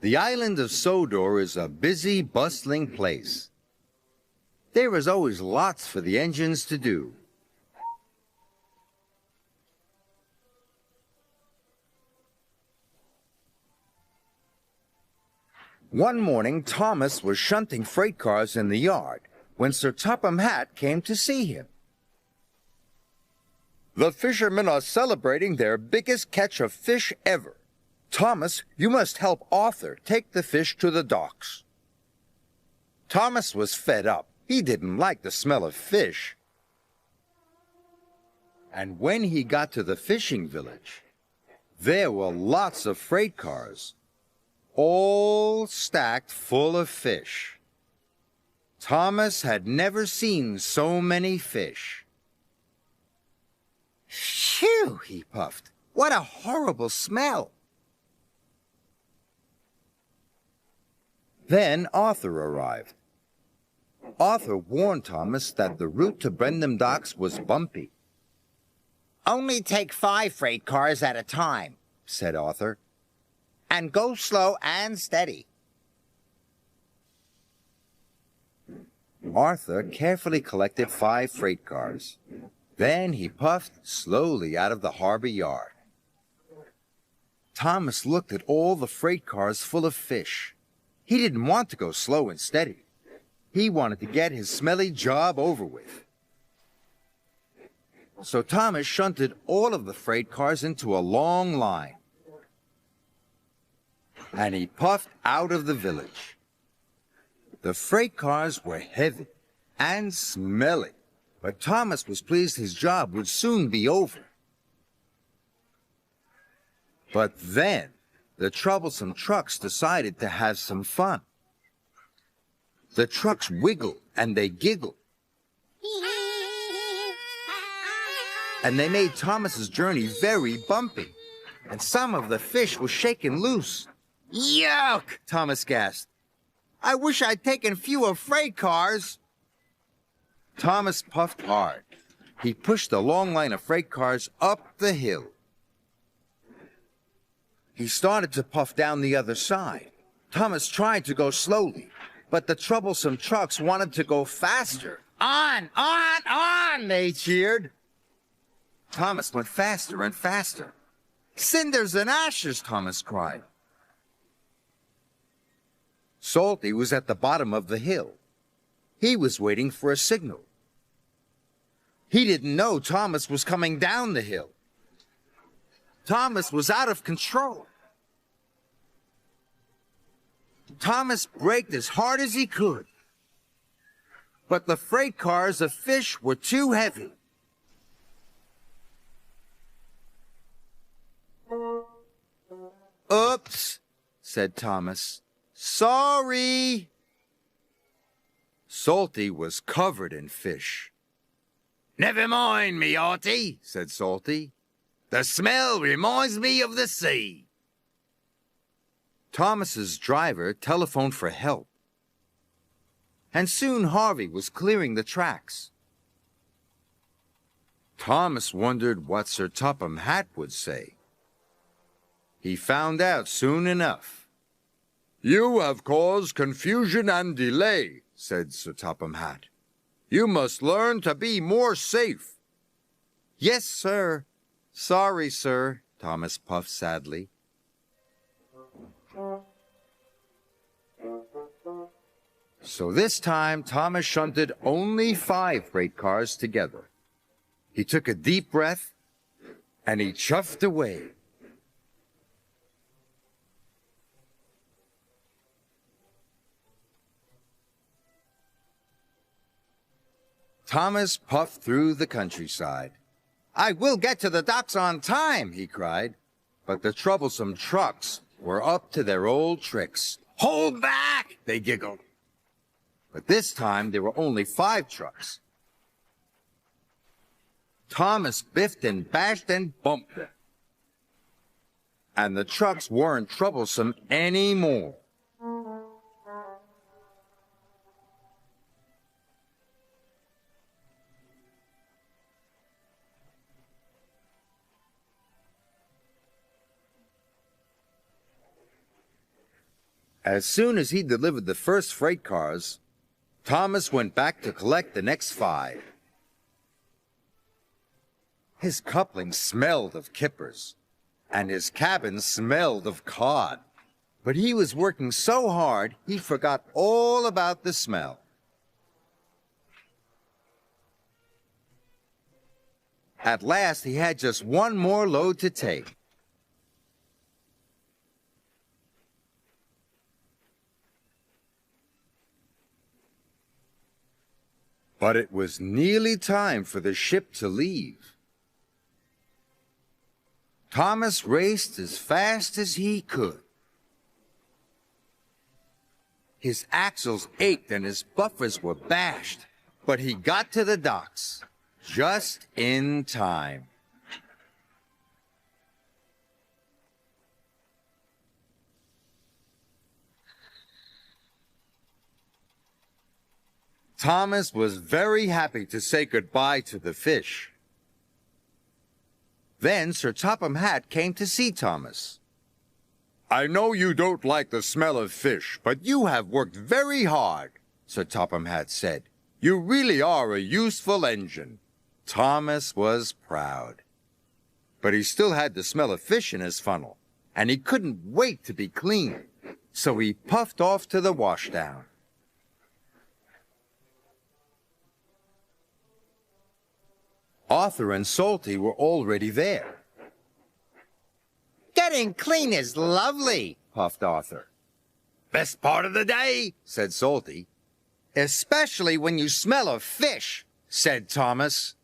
The island of Sodor is a busy, bustling place. There is always lots for the engines to do. One morning, Thomas was shunting freight cars in the yard when Sir Topham Hatt came to see him. The fishermen are celebrating their biggest catch of fish ever. Thomas, you must help Arthur take the fish to the docks. Thomas was fed up. He didn't like the smell of fish. And when he got to the fishing village, there were lots of freight cars, all stacked full of fish. Thomas had never seen so many fish. Phew, he puffed. What a horrible smell. Then Arthur arrived. Arthur warned Thomas that the route to Brendam Docks was bumpy. "Only take 5 freight cars at a time," said Arthur, "and go slow and steady." Arthur carefully collected 5 freight cars. Then he puffed slowly out of the harbor yard. Thomas looked at all the freight cars full of fish. He didn't want to go slow and steady. He wanted to get his smelly job over with. So Thomas shunted all of the freight cars into a long line. And he puffed out of the village. The freight cars were heavy and smelly, but Thomas was pleased his job would soon be over. But then the troublesome trucks decided to have some fun. The trucks wiggled and they giggled. And they made Thomas's journey very bumpy, and some of the fish was shaken loose. "Yuck!" Thomas gasped. "I wish I'd taken fewer freight cars." Thomas puffed hard. He pushed the long line of freight cars up the hill. He started to puff down the other side. Thomas tried to go slowly, but the troublesome trucks wanted to go faster. "On, on, on!" they cheered. Thomas went faster and faster. "Cinders and ashes!" Thomas cried. Salty was at the bottom of the hill. He was waiting for a signal. He didn't know Thomas was coming down the hill. Thomas was out of control. Thomas braked as hard as he could. But the freight cars of fish were too heavy. "Oops," said Thomas. "Sorry." Salty was covered in fish. "Never mind me, Artie," said Salty. "The smell reminds me of the sea." Thomas's driver telephoned for help. And soon Harvey was clearing the tracks. Thomas wondered what Sir Topham Hatt would say. He found out soon enough. "You have caused confusion and delay," said Sir Topham Hatt. "You must learn to be more safe." "Yes, sir. Sorry, sir," Thomas puffed sadly. So this time, Thomas shunted only 5 freight cars together. He took a deep breath, and he chuffed away. Thomas puffed through the countryside. "I will get to the docks on time," he cried. But the troublesome trucks were up to their old tricks. "Hold back!" they giggled. But this time there were only 5 trucks. Thomas biffed and bashed and bumped them. And the trucks weren't troublesome anymore. As soon as he delivered the first freight cars, Thomas went back to collect the next 5. His coupling smelled of kippers, and his cabin smelled of cod. But he was working so hard, he forgot all about the smell. At last, he had just one more load to take. But it was nearly time for the ship to leave. Thomas raced as fast as he could. His axles ached and his buffers were bashed, but he got to the docks just in time. Thomas was very happy to say goodbye to the fish. Then Sir Topham Hatt came to see Thomas. "I know you don't like the smell of fish, but you have worked very hard," Sir Topham Hatt said. "You really are a useful engine." Thomas was proud. But he still had the smell of fish in his funnel, and he couldn't wait to be clean. So he puffed off to the washdown. Arthur and Salty were already there. "Getting clean is lovely," puffed Arthur. "Best part of the day," said Salty. "Especially when you smell of fish," said Thomas.